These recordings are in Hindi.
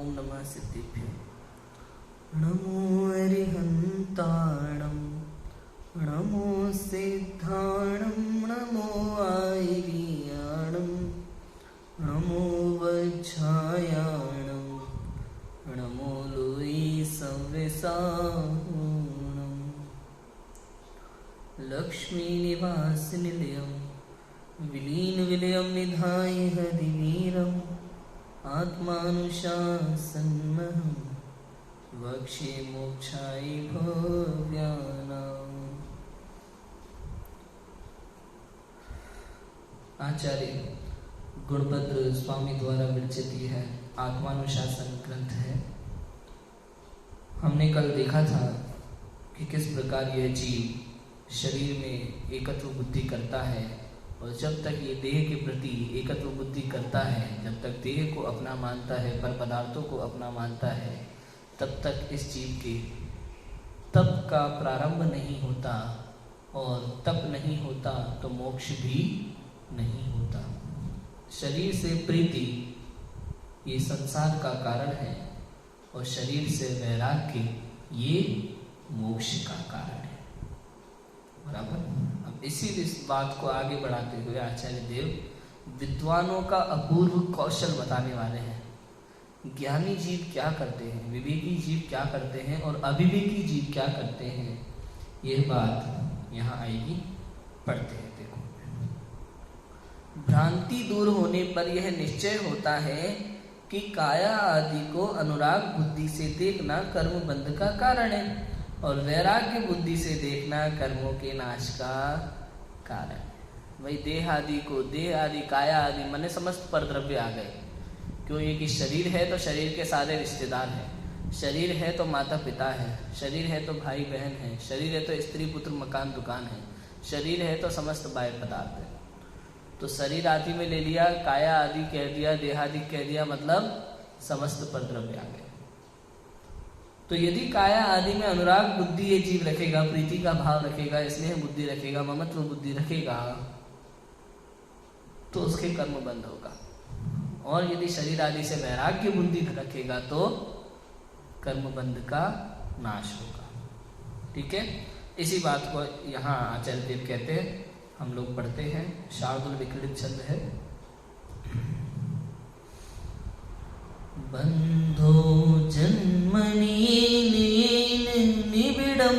ओम नमः सिद्धिभ्यो। नमो अरिहन्ताणं नमो सिद्धाणं नमो आयर्याणं नमो वज्रायाणं नमो लोई सव्यसाहूणं लक्ष्मीनिवासनिलयं विलीनविलयं निधाय हरिवीरम् आत्मानुशासनमहं वक्ष्ये मोक्षाय भव्यानाम्। आचार्य गुणभद्र स्वामी द्वारा विरचित यह आत्मानुशासन ग्रंथ है। हमने कल देखा था कि किस प्रकार यह जीव शरीर में एकत्व बुद्धि करता है, और जब तक ये देह के प्रति एकत्व बुद्धि करता है, जब तक देह को अपना मानता है, पर पदार्थों को अपना मानता है, तब तक इस जीव के तप का प्रारंभ नहीं होता, और तप नहीं होता तो मोक्ष भी नहीं होता। शरीर से प्रीति ये संसार का कारण है, और शरीर से वैराग्य ये मोक्ष का कारण है। बराबर। अब इस बात को आगे बढ़ाते हुए आचार्य देव विद्वानों का अपूर्व कौशल बताने वाले हैं। ज्ञानी जीव क्या करते हैं, विवेकी जीव क्या करते हैं, और अविवेकी जीव क्या करते हैं, यह बात यहाँ आएगी। पढ़ते हैं। देखो, भ्रांति दूर होने पर यह निश्चय होता है कि काया आदि को अनुराग बुद्धि से देखना कर्म बंध का कारण है, और वैराग्य बुद्धि से देखना कर्मों के नाश का कारण। वही देह आदि को, देह आदि काया आदि माने समस्त परद्रव्य आ गए। क्यों? ये कि शरीर है तो शरीर के सारे रिश्तेदार हैं, शरीर है तो माता पिता है, शरीर है तो भाई बहन है, शरीर है तो स्त्री पुत्र मकान दुकान है, शरीर है तो समस्त बाह्य पदार्थ है। तो शरीर आदि में ले लिया, काया आदि कह दिया, देहादि कह दिया, मतलब समस्त परद्रव्य आ गए। तो यदि काया आदि में अनुराग बुद्धि ये जीव रखेगा, प्रीति का भाव रखेगा, स्नेह बुद्धि रखेगा, ममत्व बुद्धि रखेगा, तो उसके कर्म बंद होगा। और यदि शरीर आदि से वैराग्य बुद्धि रखेगा तो कर्म बंध का नाश होगा। ठीक है। इसी बात को यहाँ आचार्य देव कहते हैं। हम लोग पढ़ते हैं। शार्दुल विक्रीडित छंद है। बंधो जन्मनीन निबिडं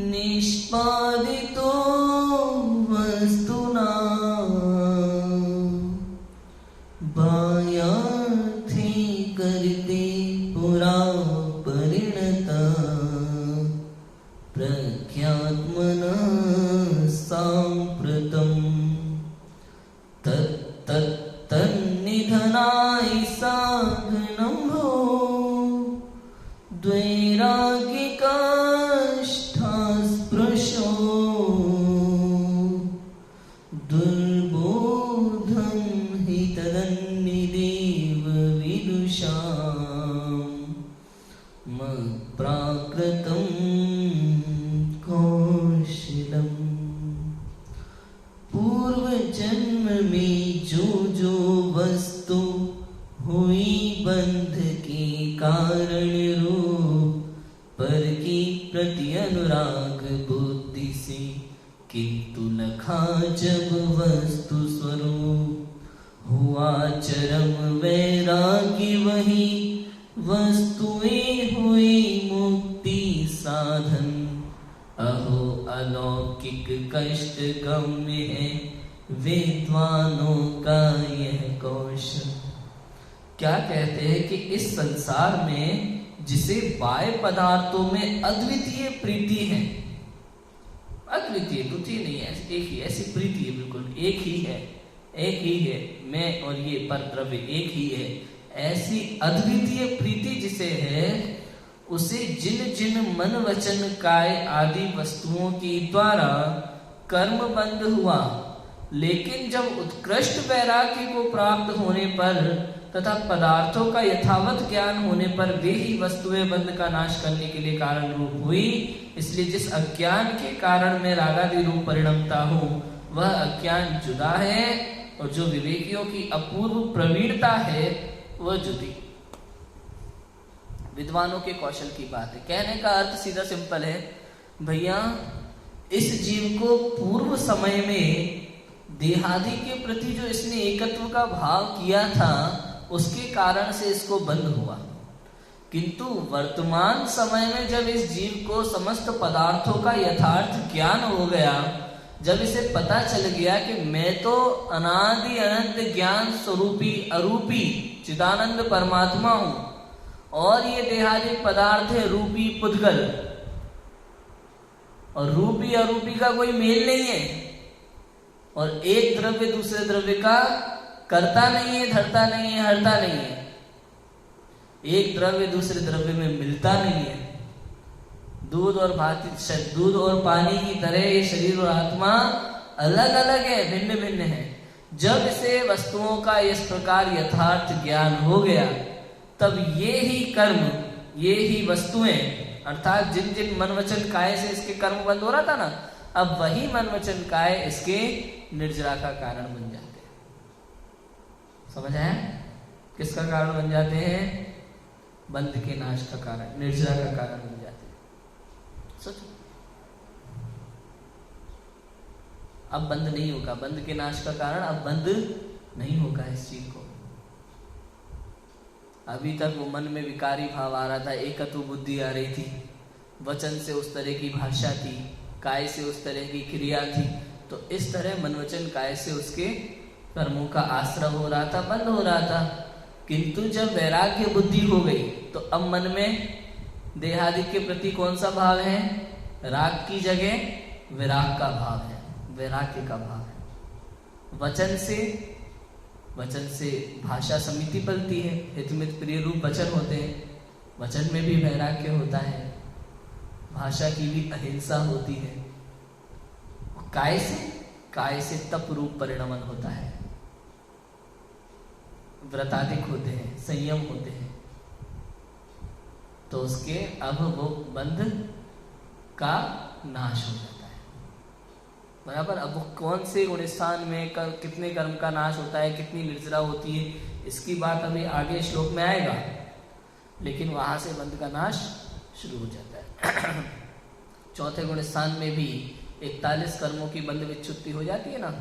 निष्पादितो वस्तुना बायार्थी करते पुरा परिणत प्रज्ञात्मना सांप्रतम् तन्निधनाय साधनम्भो द्वैरागिकाष्ठास्पृशो दुर्बोधं हि तदन्निदेव विदुषाम् मत्प्राकृतं कौशलम्। पूर्व जन्म में जो वस्तु हुई बंध के कारण रूप पर की प्रति अनुराग बुद्धि से, किंतु लखा जब वस्तु स्वरूप हुआ चरम वैराग्य, वही वस्तुएं हुई मुक्ति साधन। अहो अलौकिक कष्ट गम्य है विद्वानों का यह कौशल। क्या कहते हैं कि इस संसार में जिसे बाह्य पदार्थों में अद्वितीय प्रीति है, अद्वितीय द्वितीय नहीं है, एक ही ऐसी प्रीति है, बिल्कुल एक ही है, एक ही है, मैं और ये पर द्रव्य एक ही है, ऐसी अद्वितीय प्रीति जिसे है, उसे जिन जिन मन वचन काय आदि वस्तुओं के द्वारा कर्म बंध हुआ, लेकिन जब उत्कृष्ट वैराग्य को प्राप्त होने पर तथा पदार्थों का यथावत ज्ञान होने पर वे ही वस्तुएं बंध का नाश करने के लिए कारण रूप हुई। इसलिए जिस अज्ञान के कारण मैं रागादि रूप परिणमता हूँ, वह अज्ञान जुदा है, और जो विवेकियों की अपूर्व प्रवीणता है वह जुटी। विद्वानों के कौशल की बात है। कहने का अर्थ सीधा सिंपल है, भैया इस जीव को पूर्व समय में देहादि के प्रति जो इसने एकत्व का भाव किया था उसके कारण से इसको बंध हुआ, किंतु वर्तमान समय में जब इस जीव को समस्त पदार्थों का यथार्थ ज्ञान हो गया, जब इसे पता चल गया कि मैं तो अनादि अनंत ज्ञान स्वरूपी अरूपी चिदानंद परमात्मा हूं और ये देहादि पदार्थ है रूपी पुद्गल, और रूपी अरूपी का कोई मेल नहीं है, और एक द्रव्य दूसरे द्रव्य का करता नहीं है, धरता नहीं है, हरता नहीं है, एक द्रव्य दूसरे द्रव्य में मिलता नहीं है। दूध और दूध और पानी की तरह ये शरीर और आत्मा अलग अलग है, भिन्न भिन्न है। जब इसे वस्तुओं का इस प्रकार यथार्थ ज्ञान हो गया, तब ये ही कर्म, ये ही वस्तुएं, अर्थात जिन जिन मन वचन काय से इसके कर्म बंद हो रहा था ना, अब वही मन वचन काय इसके निर्जरा का कारण बन जाते हैं। समझ आया? किसका कारण बन जाते हैं? बंध के नाश का कारण, निर्जरा का कारण बन जाते हैं। सोचो, अब बंध नहीं होगा, बंध के नाश का कारण अब बंध नहीं होगा इस चीज को। अभी तक वो मन में विकारी भाव आ रहा था, एकत्व बुद्धि आ रही थी, वचन से उस तरह की भाषा थी, काय से उस तरह की क्रिया थी, तो इस तरह मन वचन काय से उसके कर्मों का आश्रय हो रहा था, बंद हो रहा था। किंतु जब वैराग्य बुद्धि हो गई तो अब मन में देहादि के प्रति कौन सा भाव है? राग की जगह विराग का भाव है, वैराग्य का भाव है। वचन से भाषा समिति पलती है, हितमित प्रिय रूप वचन होते हैं, वचन में भी वैराग्य होता है, भाषा की भी अहिंसा होती है। काय से तप रूप परिणमन होता है, व्रताधिक होते हैं, संयम होते हैं, तो उसके अब वो बंध का नाश हो जाता है। बराबर। अब वो कौन से गुणस्थान में कितने कर्म का नाश होता है, कितनी निर्जरा होती है, इसकी बात अभी आगे श्लोक में आएगा, लेकिन वहां से बंध का नाश शुरू हो जाता है। चौथे गुणस्थान में भी 41 कर्मों की बंध विच्छुत्ति हो जाती है ना।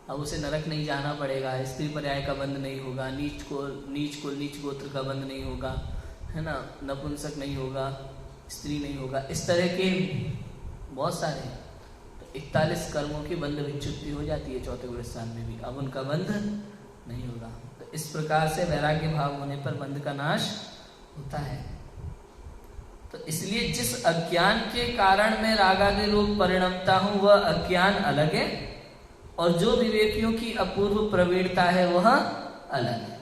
अब उसे नरक नहीं जाना पड़ेगा, स्त्री पर्याय का बंध नहीं होगा, नीच गोत्र का बंध नहीं होगा, है ना, नपुंसक नहीं होगा, स्त्री नहीं होगा, इस तरह के बहुत सारे। तो 41 कर्मों की बंध विच्छुत्ति हो जाती है चौथे गुणस्थान में भी, अब उनका बंध नहीं होगा। तो इस प्रकार से वैराग्य भाव होने पर बंध का नाश होता है। तो इसलिए जिस अज्ञान के कारण मैं रागादि रूप परिणमता हूं वह अज्ञान अलग है, और जो विवेकियों की अपूर्व प्रवीणता है वह अलग है।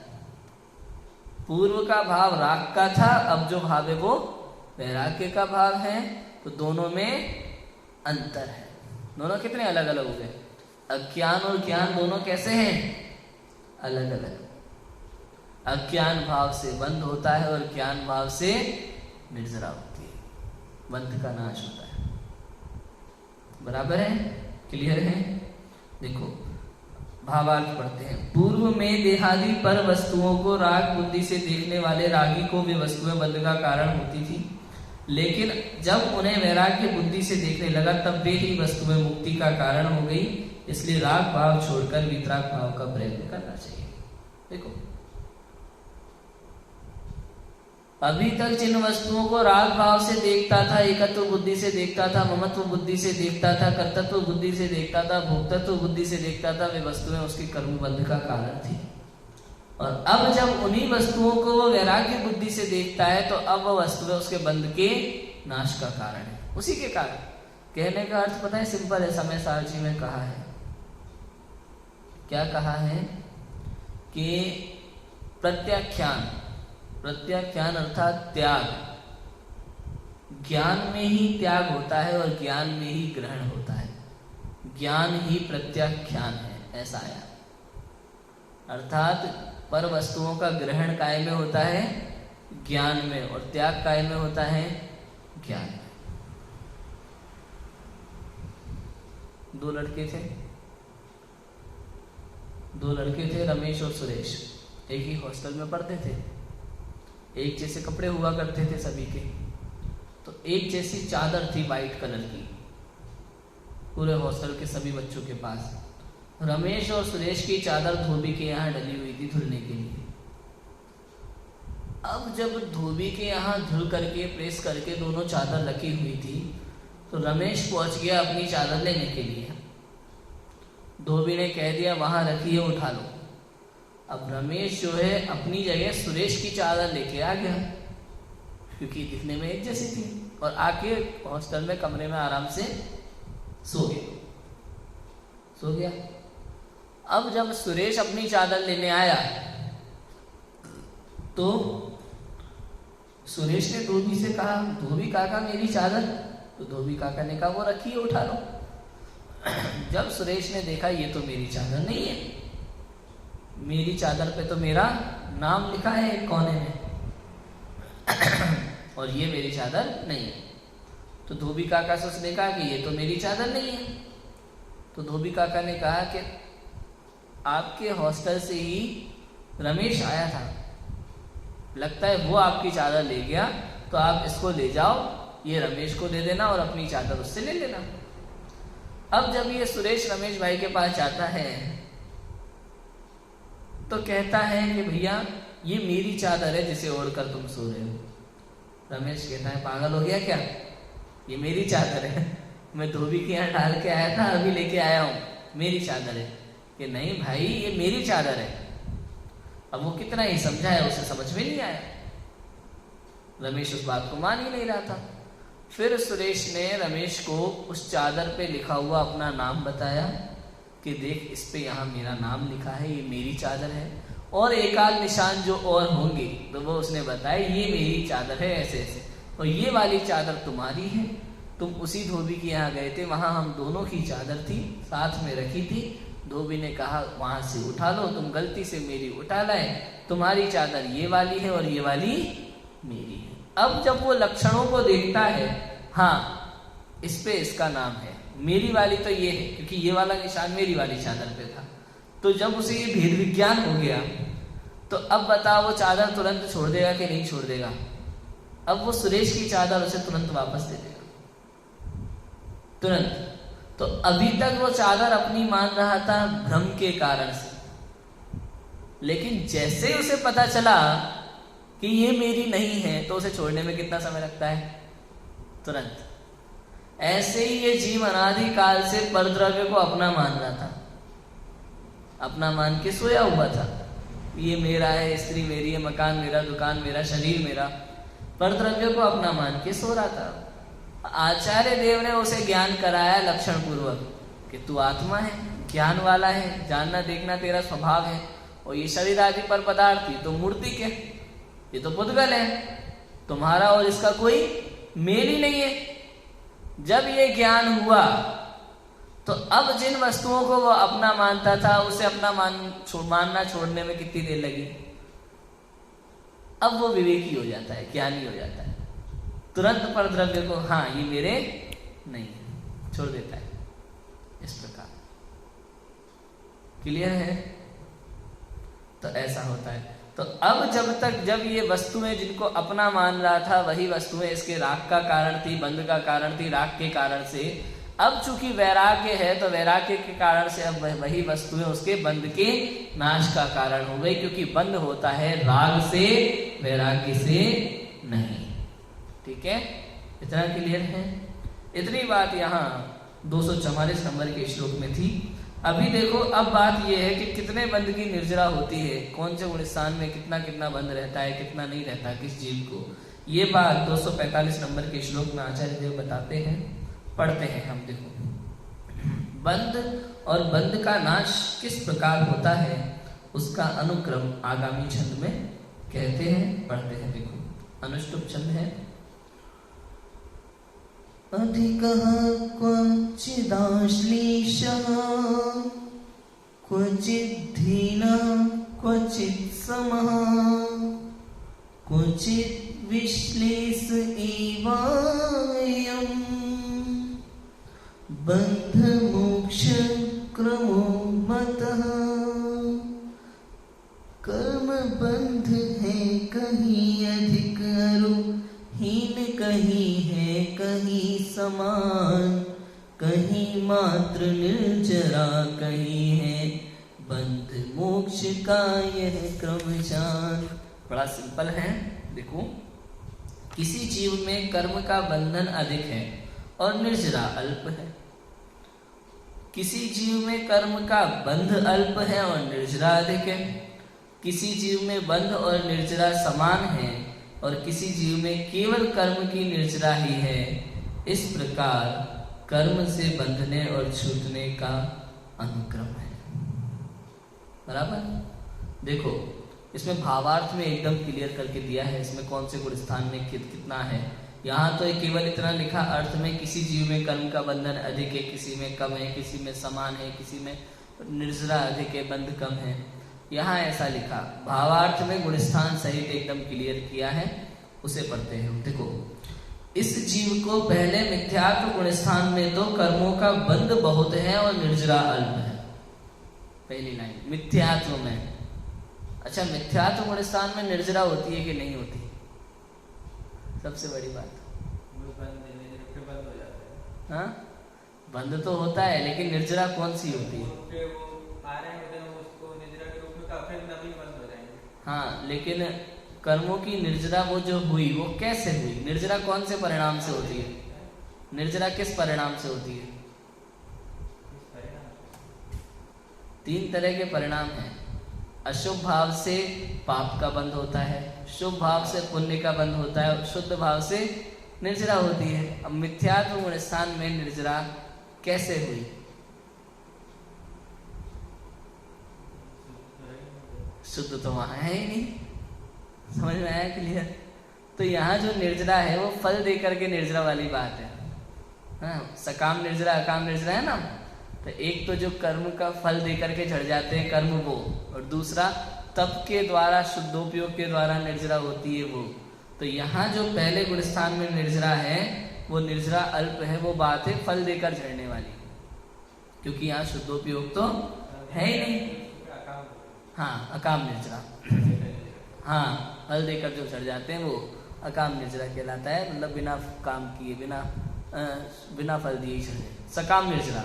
पूर्व का भाव राग का था, अब जो भाव है वो वैराग्य का भाव है, तो दोनों में अंतर है। दोनों कितने अलग अलग हो गए? अज्ञान और ज्ञान दोनों कैसे हैं? अलग अलग। अज्ञान भाव से बंध होता है और ज्ञान भाव से निर्जरा होती है, बंध का नाश होता है। बराबर है? क्लियर है? देखो भावार्थ पढ़ते हैं। पूर्व में देहादि पर वस्तुओं को राग बुद्धि से देखने वाले रागी को वे वस्तुएं बंध का कारण होती थी, लेकिन जब उन्हें वैराग्य बुद्धि से देखने लगा तब वे ही वस्तुएं मुक्ति का कारण हो गई। इसलिए राग भाव छोड़कर वितराग भाव का प्रयत्न करना चाहिए। देखो अभी तक जिन वस्तुओं को राग भाव से देखता था, एकत्व बुद्धि से देखता था, ममत्व बुद्धि से देखता था, कर्तृत्व बुद्धि से देखता था, भोक्तत्व बुद्धि से देखता था, वे वस्तुएं उसके कर्म बंध का कारण थी। और अब जब उन्हीं वस्तुओं को वो वैराग्य बुद्धि से देखता है तो अब वह वस्तुएं उसके बंध के नाश का कारण है, उसी के कारण। कहने का अर्थ पता है, सिंपल है। समय सार जी में कहा है, क्या कहा है कि प्रत्याख्यान अर्थात त्याग, ज्ञान में ही त्याग होता है और ज्ञान में ही ग्रहण होता है। ज्ञान ही प्रत्याख्यान है, ऐसा आया। अर्थात पर वस्तुओं का ग्रहण काय में होता है? ज्ञान में, और त्याग काय में होता है? ज्ञान में। दो लड़के थे, रमेश और सुरेश। एक ही हॉस्टल में पढ़ते थे, एक जैसे कपड़े हुआ करते थे सभी के, तो एक जैसी चादर थी वाइट कलर की पूरे हॉस्टल के सभी बच्चों के पास। रमेश और सुरेश की चादर धोबी के यहाँ डली हुई थी धुलने के लिए। अब जब धोबी के यहाँ धुल करके प्रेस करके दोनों चादर रखी हुई थी, तो रमेश पहुंच गया अपनी चादर लेने के लिए। धोबी ने कह दिया वहां रखिए, उठा लो। अब रमेश जो है अपनी जगह सुरेश की चादर लेके आ गया, क्योंकि दिखने में एक जैसी थी, और आके हॉस्टल में कमरे में आराम से सो गया। अब जब सुरेश अपनी चादर लेने आया तो सुरेश ने धोबी से कहा, धोबी काका मेरी चादर। तो धोबी काका ने कहा वो रखिए, उठा लो। जब सुरेश ने देखा ये तो मेरी चादर नहीं है, मेरी चादर पे तो मेरा नाम लिखा है एक कोने में और ये मेरी चादर नहीं है। तो धोबी काका से उसने कहा कि ये तो मेरी चादर नहीं है। तो धोबी काका ने कहा कि आपके हॉस्टल से ही रमेश आया था, लगता है वो आपकी चादर ले गया, तो आप इसको ले जाओ, ये रमेश को दे देना और अपनी चादर उससे ले लेना। अब जब ये सुरेश रमेश भाई के पास जाता है तो कहता है कि भैया ये मेरी चादर है जिसे ओढ़ कर तुम सो रहे हो। रमेश कहता है पागल हो गया क्या, ये मेरी चादर है, मैं धोबी के यहाँ डाल के आया था, अभी लेके आया हूँ, मेरी चादर है। कि नहीं भाई ये मेरी चादर है। अब वो कितना ही समझाया, उसे समझ में नहीं आया। रमेश उस बात को मान ही नहीं रहा था। फिर सुरेश ने रमेश को उस चादर पे लिखा हुआ अपना नाम बताया कि देख इस पे यहाँ मेरा नाम लिखा है, ये मेरी चादर है, और एक आध निशान जो और होंगे तो वो उसने बताया ये मेरी चादर है ऐसे ऐसे, और ये वाली चादर तुम्हारी है, तुम उसी धोबी के यहाँ गए थे, वहां हम दोनों की चादर थी साथ में रखी थी, धोबी ने कहा वहां से उठा लो, तुम गलती से मेरी उठा लाए, तुम्हारी चादर ये वाली है और ये वाली मेरी है। अब जब वो लक्षणों को देखता है, हाँ इस पे इसका नाम है, मेरी वाली तो ये है क्योंकि ये वाला निशान मेरी वाली चादर पे था। तो जब उसे ये भेद विज्ञान हो गया तो अब बताओ वो चादर तुरंत छोड़ देगा कि नहीं छोड़ देगा। अब वो सुरेश की चादर उसे तुरंत वापस दे देगा, तुरंत। तो अभी तक वो चादर अपनी मान रहा था भ्रम के कारण से, लेकिन जैसे उसे पता चला कि ये मेरी नहीं है तो उसे छोड़ने में कितना समय लगता है, तुरंत। ऐसे ही ये जीव अनादि काल से परद्रव्य को अपना मान रहा था, अपना मान के सोया हुआ था, ये मेरा है, स्त्री मेरी है, मकान मेरा, दुकान मेरा, शरीर मेरा, परद्रव्य को अपना मान के सो रहा था। आचार्य देव ने उसे ज्ञान कराया लक्षण पूर्वक कि तू आत्मा है, ज्ञान वाला है, जानना देखना तेरा स्वभाव है, और ये शरीर आदि पर पदार्थ ये तो मूर्ति के, ये तो पुद्गल है, तुम्हारा और इसका कोई मेल ही नहीं है। जब ये ज्ञान हुआ तो अब जिन वस्तुओं को वो अपना मानता था उसे अपना मानना छोड़ने में कितनी देर लगी। अब वो विवेकी हो जाता है, ज्ञानी हो जाता है, तुरंत पर द्रव्य को हाँ ये मेरे नहीं है छोड़ देता है। इस प्रकार क्लियर है। तो ऐसा होता है। तो अब जब ये वस्तुएं जिनको अपना मान रहा था वही वस्तुएं इसके राग का कारण थी, बंध का कारण थी, राग के कारण से, अब चूंकि वैराग्य है तो वैराग्य के कारण से अब वही वस्तुएं उसके बंध के नाश का कारण हो गई, क्योंकि बंध होता है राग से, वैराग्य से नहीं। ठीक है, इतना क्लियर है। इतनी बात यहाँ 244 नंबर के श्लोक में थी। अभी देखो अब बात यह है कि कितने बंध की निर्जरा होती है, कौन से गुणस्थान में कितना कितना बंध रहता है, कितना नहीं रहता किस जीव को, ये बात 245 नंबर के श्लोक में आचार्य देव बताते हैं। पढ़ते हैं हम। देखो बंध और बंध का नाश किस प्रकार होता है उसका अनुक्रम आगामी छंद में कहते हैं, पढ़ते हैं। देखो अनुष्टुप छंद है। अधिकः क्वचिदाश्लीषः क्वचिद्धीनः क्वचित् समः क्वचित् विश्लेष एवायम् बंध मोक्ष क्रमो मतः कर्मण्येवाधिकारः कर्म बंध है कहीं अधिक अरु, हीन कहीं है कहीं समान, कहीं मात्र निर्जरा कहीं है बंध मोक्ष का यह क्रम जान। बड़ा सिंपल है, देखो किसी जीव में कर्म का बंधन अधिक है और निर्जरा अल्प है, किसी जीव में कर्म का बंध अल्प है और निर्जरा अधिक है, किसी जीव में बंध और निर्जरा समान है और किसी जीव में केवल कर्म की निर्जरा ही है। इस प्रकार कर्म से बंधने और छूटने का अनुक्रम है। बराबर, देखो इसमें भावार्थ में एकदम क्लियर करके दिया है, इसमें कौन से गुण स्थान में कितना है। यहाँ तो केवल इतना लिखा अर्थ में, किसी जीव में कर्म का बंधन अधिक है, किसी में कम है, किसी में समान है, किसी में निर्जरा अधिक है, बंध कम है। यहाँ ऐसा लिखा, भावार्थ में गुण स्थान सहित एकदम क्लियर किया है, उसे पढ़ते हैं। देखो, इस जीव को पहले मिथ्यात्व गुण स्थान में तो कर्मों का बंध बहुत है और निर्जरा अल्प है। पहली लाइन मिथ्यात्व में। अच्छा, मिथ्यात्व गुण स्थान में निर्जरा होती है कि नहीं होती? सबसे बड़ी बात, हाँ बंद तो होता है, लेकिन निर्जरा कौन सी होती है? हाँ, लेकिन कर्मों की निर्जरा वो जो हुई वो कैसे हुई? निर्जरा कौन से परिणाम से होती है? निर्जरा किस परिणाम से होती है? 3 तरह के परिणाम हैं। अशुभ भाव से पाप का बंध होता है, शुभ भाव से पुण्य का बंध होता है और शुद्ध भाव से निर्जरा होती है। अब मिथ्यात्व गुण स्थान में निर्जरा कैसे हुई? शुद्ध तो वहां है ही नहीं। समझ में आया क्लियर? तो यहाँ जो निर्जरा है वो फल दे करके निर्जरा वाली बात है। हाँ, सकाम निर्जरा अकाम निर्जरा है ना। तो एक तो जो कर्म का फल दे करके झड़ जाते हैं कर्म वो, और दूसरा तप के द्वारा शुद्धोपयोग के द्वारा निर्जरा होती है वो। तो यहाँ जो पहले गुण स्थान में निर्जरा है वो निर्जरा अल्प है, वो बात है फल देकर झड़ने वाली, क्योंकि यहाँ शुद्धोपयोग तो है ही नहीं। हाँ, अकाम निर्जरा, हाँ फल देकर जो झड़ जाते हैं वो अकाम निर्जरा कहलाता है। मतलब बिना काम किए, बिना फल दिए झड़े। सकाम निर्जरा,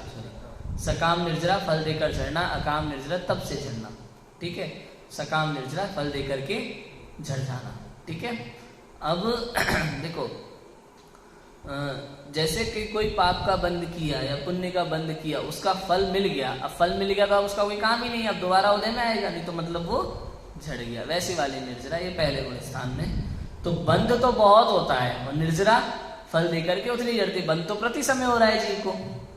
सकाम निर्जरा फल देकर झड़ना, अकाम निर्जरा तब से झड़ना। ठीक है, सकाम निर्जरा फल देकर के झड़ जाना। ठीक है, अब देखो जैसे कि कोई पाप का बंध किया या पुण्य का बंध किया, उसका फल मिल गया। अब फल मिल गया तो अब उसका कोई काम ही नहीं, अब दोबारा उदय में आएगा नहीं, तो मतलब वो झड़ गया। वैसी वाली निर्जरा ये पहले गुण स्थान में। तो बंध तो बहुत होता है और निर्जरा फल देकर के उतनी झड़ती। बंध तो प्रति समय हो रहा है जीव को,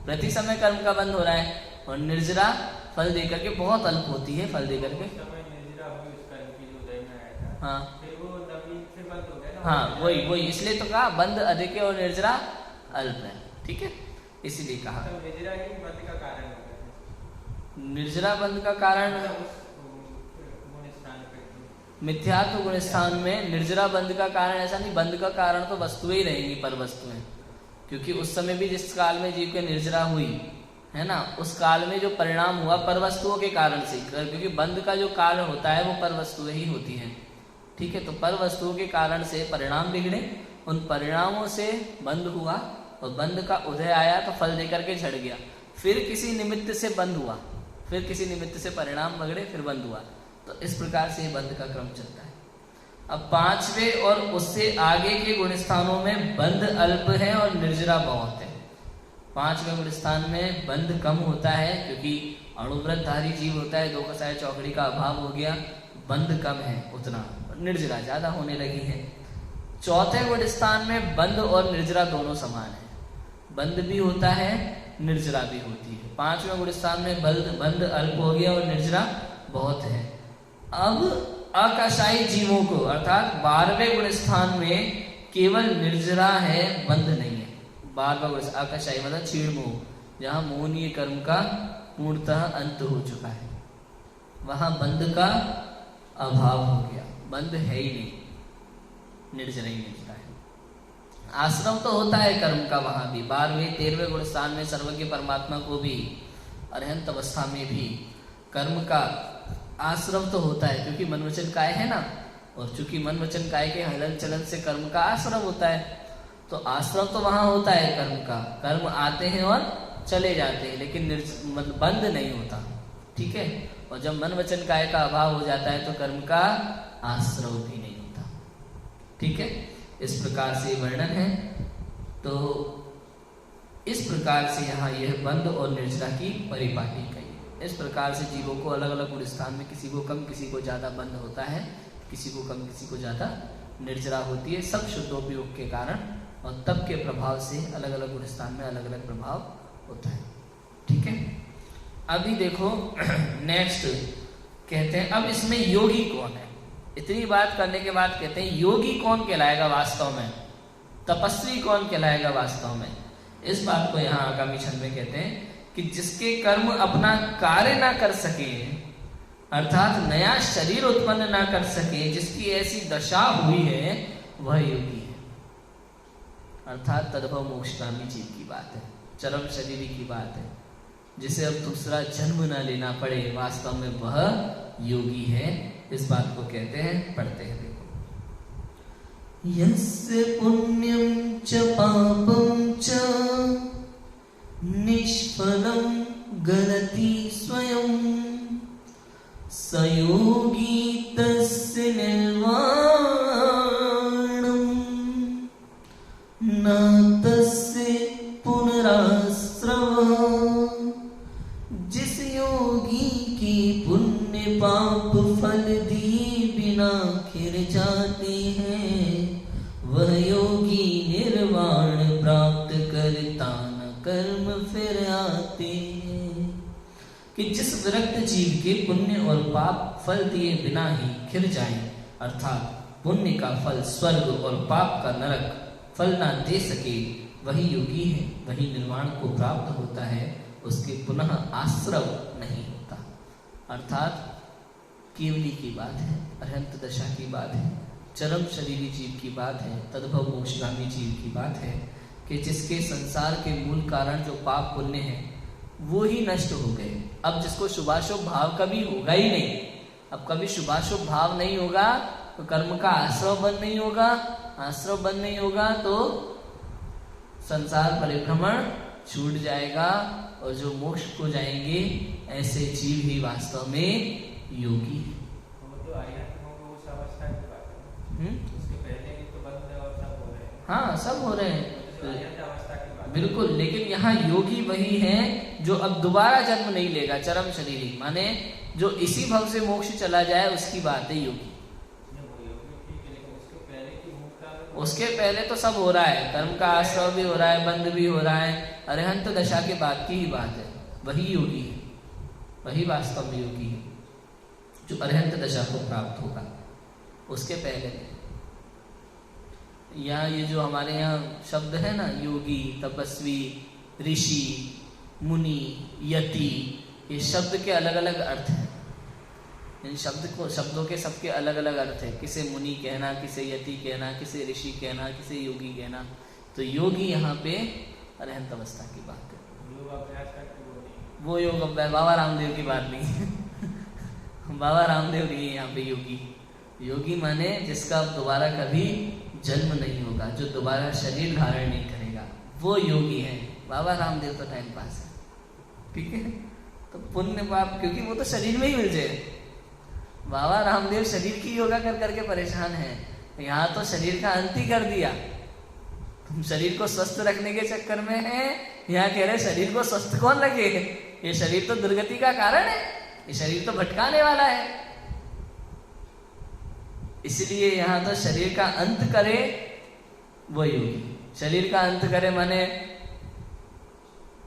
प्रति समय कर्म का बंध हो रहा है, और निर्जरा फल देकर के बहुत अल्प होती है, फल देकर के। हाँ हाँ, वही इसलिए तो कहा बंध अधिक है और निर्जरा अल्प है। ठीक है, इसीलिए कहा निर्जरा बंध का कारण। मिथ्यात्व गुण स्थान में निर्जरा बंध का कारण ऐसा नहीं, बंध का कारण तो वस्तुएं ही रहेंगी, पर वस्तुएं, क्योंकि उस समय भी जिस काल में जीव की निर्जरा हुई है ना, उस काल में जो परिणाम हुआ पर वस्तुओं के कारण से, क्योंकि बंध का जो काल होता है वो पर वस्तुएं ही होती हैं। ठीक है, तो पर वस्तुओं के कारण से परिणाम बिगड़े, उन परिणामों से बंध हुआ और बंध का उदय आया तो फल देकर के झड़ गया। फिर किसी निमित्त से बंध हुआ, फिर किसी निमित्त से परिणाम बिगड़े, फिर बंध हुआ। तो इस प्रकार से बंध का क्रम चलता है। अब 5वें और उससे आगे के गुण स्थानों में बंध अल्प है और निर्जरा बहुत है। 5वें गुण स्थान में बंध कम होता है, क्योंकि अणुव्रतधारी जीव होता है, 2 कसाय चौकड़ी का अभाव हो गया, बंध कम है उतना, निर्जरा ज्यादा होने लगी है। 4थे गुण स्थान में बंध और निर्जरा दोनों समान है, बंध भी होता है निर्जरा भी होती है। 5वें गुण स्थान में बंध अल्प हो गया और निर्जरा बहुत है। अब आकाशाई जीवों को, अर्थात 12वें गुण स्थान में केवल निर्जरा है, बंध नहीं है। 12वां गुण आकाशाई मतलब क्षीण मोह, जहाँ मोहनीय कर्म का पूर्णतः अंत हो चुका है, वहां बंध का अभाव हो गया, बंध है ही नहीं, निर्जरा ही निर्जरा है। आश्रम तो होता है कर्म का वहां भी। 12वें 13वें गुण स्थान में सर्वज्ञ परमात्मा को भी अरहंत अवस्था में भी कर्म का आश्रव तो होता है क्योंकि मन वचन काय है ना, और चूंकि मन वचन काय के हलन चलन से कर्म का आश्रव होता है, तो आश्रव तो वहां होता है कर्म का, कर्म आते हैं और चले जाते हैं, लेकिन मतलब बंद नहीं होता, ठीक है। और जब मन वचन काय का अभाव हो जाता है तो कर्म का आश्रव भी नहीं होता, ठीक है। इस प्रकार से वर्णन है। तो इस प्रकार से यहाँ यह बंध और निर्जरा की परिपाटी कही। इस प्रकार से जीवों को अलग अलग गुण स्थान में किसी को कम किसी को ज्यादा बंध होता है, किसी को कम किसी को ज्यादा निर्जरा होती है, सब शुद्धोपयोग के कारण और तप के प्रभाव से अलग अलग गुण स्थान में अलग अलग प्रभाव होता है, ठीक है। अभी देखो नेक्स्ट कहते हैं, अब इसमें योगी कौन है। इतनी बात करने के बाद कहते हैं योगी कौन कहलाएगा वास्तव में, तपस्वी कौन कहलाएगा वास्तव में। इस बात को यहाँ आगामी छंद में कहते हैं कि जिसके कर्म अपना कार्य ना कर सके, अर्थात नया शरीर उत्पन्न ना कर सके, जिसकी ऐसी दशा हुई है वह योगी है। अर्थात तद्भव मोक्षगामी जीव की बात है, चरम शरीरी की बात है, जिसे अब दूसरा जन्म ना लेना पड़े, वास्तव में वह योगी है। इस बात को कहते हैं, पढ़ते हैं देखो। यस्य पुण्यं च पापं च निष्फलं गलति स्वयं, स योगी तस्य निर्वाणं न तस्य पुनराश्रवः। जिस योगी की पुण्य पाप फल दिए बिना खिर जाते हैं, वह योगी निर्वाण प्राप्त करता न कर्म फिर आते हैं। कि जिस विरक्त जीव के पुण्य और पाप फल दिए बिना ही खिर जाएं, अर्थात पुण्य का फल स्वर्ग और पाप का नरक फल ना दे सके, वही योगी है, वही निर्वाण को प्राप्त होता है, उसके पुनः आश्रव नहीं होता। अर्थात केवली की बात है, अरहंत दशा की बात है, चरम शरीरी जीव की बात है, तद्भव मोक्षगामी जीव की बात है कि जिसके संसार के मूल कारण जो पाप पुण्य है वो ही नष्ट हो गए। अब जिसको शुभाशुभ भाव कभी होगा ही नहीं, अब कभी शुभाशुभ भाव नहीं होगा तो कर्म का आश्रव बंद नहीं होगा, आश्रव बंद नहीं होगा तो संसार परिभ्रमण छूट जाएगा, और जो मोक्ष को जाएंगे ऐसे जीव ही वास्तव में योगी है। उसके पहले भी तो बंद और सब हो रहे हैं। हाँ, सब हो रहे हैं बिल्कुल, लेकिन यहाँ योगी वही है जो अब दोबारा जन्म नहीं लेगा, चरम शरीरी, माने जो इसी भव से मोक्ष चला जाए उसकी बात है योगी। उसके पहले तो सब हो रहा है, कर्म का आश्रव भी हो रहा है, बंध भी हो रहा है, अरहंत दशा के बाद की ही बात है, वही योगी है, वही वास्तव में योगी है जो अरहंत दशा को प्राप्त होगा। उसके पहले यहाँ ये जो हमारे यहाँ शब्द है ना, योगी, तपस्वी, ऋषि, मुनि, यति, ये शब्द के अलग अलग अर्थ हैं। इन शब्दों के सबके अलग अलग अर्थ है, किसे मुनि कहना, किसे यति कहना, किसे ऋषि कहना, किसे योगी कहना। तो योगी यहाँ पे अरहंत अवस्था की बात है, वो योग अभ्यास, बाबा रामदेव की बात नहीं बाबा रामदेव नहीं है यहाँ पे योगी। योगी माने जिसका दोबारा कभी जन्म नहीं होगा, जो दोबारा शरीर धारण नहीं करेगा, वो योगी है। बाबा रामदेव तो टाइम पास है, ठीक है। तो पुण्य पाप, क्योंकि वो तो शरीर में ही मिल जाए। बाबा रामदेव शरीर की योगा कर करके परेशान है, यहाँ तो शरीर का अंत ही कर दिया। तुम शरीर को स्वस्थ रखने के चक्कर में है, यहाँ कह रहे शरीर को स्वस्थ कौन रखे, ये शरीर तो दुर्गति का कारण है, ये शरीर तो भटकाने वाला है। इसलिए यहाँ तो शरीर का अंत करे वो योगी। शरीर का अंत करे माने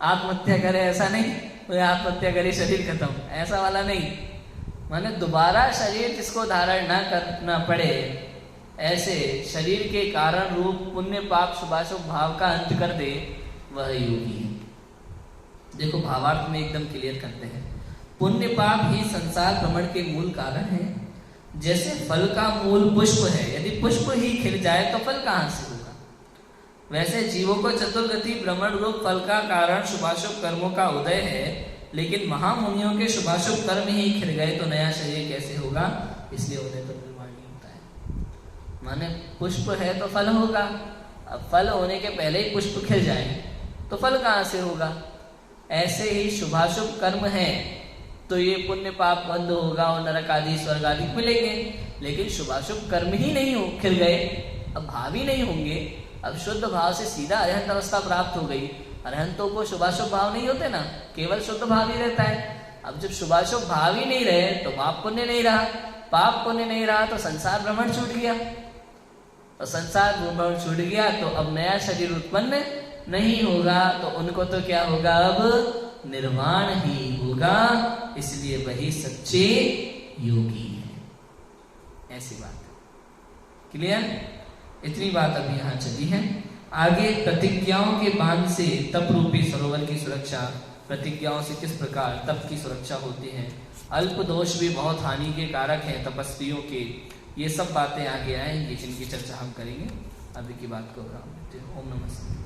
आत्महत्या करे ऐसा नहीं, वो आत्महत्या करे शरीर खत्म ऐसा वाला नहीं, माने दोबारा शरीर जिसको धारण ना करना पड़े, ऐसे शरीर के कारण रूप पुण्य पाप शुभाशुभ भाव का अंत कर दे, वह योगी है। देखो भावार्थ में एकदम क्लियर करते हैं, पुण्य पाप ही संसार भ्रमण के मूल कारण है। जैसे फल का मूल पुष्प है, यदि पुष्प ही खिल जाए तो फल कहाँ से होगा, वैसे जीवों को चतुर्गति भ्रमण रूप फल का कारण शुभाशुभ कर्मों का उदय है। लेकिन महामुनियों के शुभाशुभ कर्म ही खिल गए तो नया शरीर कैसे होगा, इसलिए उन्हें तो निर्माण नहीं होता है। माने पुष्प है तो फल होगा, अब फल होने के पहले ही पुष्प खिल जाए तो फल कहाँ से होगा। ऐसे ही शुभाशुभ कर्म है तो ये पुण्य पाप बंद होगा और नरक आदि स्वर्ग आदि मिलेंगे, लेकिन शुभाशुभ कर्म ही नहीं हो खिल गए, अब भाव ही नहीं होंगे। अब शुद्ध भाव से सीधा अरहंत अवस्था प्राप्त हो गई। अरहंतों को शुभाशुभ भाव नहीं होते ना, केवल शुद्ध भाव ही रहता है। अब जब शुभाशुभ भाव ही नहीं रहे तो पाप पुण्य नहीं रहा, पाप पुण्य नहीं रहा तो संसार भ्रमण छूट गया, और संसार भ्रमण छूट गया तो अब नया शरीर उत्पन्न नहीं होगा, तो उनको तो क्या होगा, अब निर्वाण ही होगा। इसलिए वही सच्चे योगी है। ऐसी बात है। क्लियर? इतनी बात अभी यहाँ चली है। आगे प्रतिज्ञाओं के बांध से तप रूपी सरोवर की सुरक्षा, प्रतिज्ञाओं से किस प्रकार तप की सुरक्षा होती है। अल्प दोष भी बहुत हानि के कारक हैं तपस्वियों के, ये सब बातें आगे आएंगी जिनकी चर्चा हम करेंगे। अभी की बात को ओम नमः शिवाय।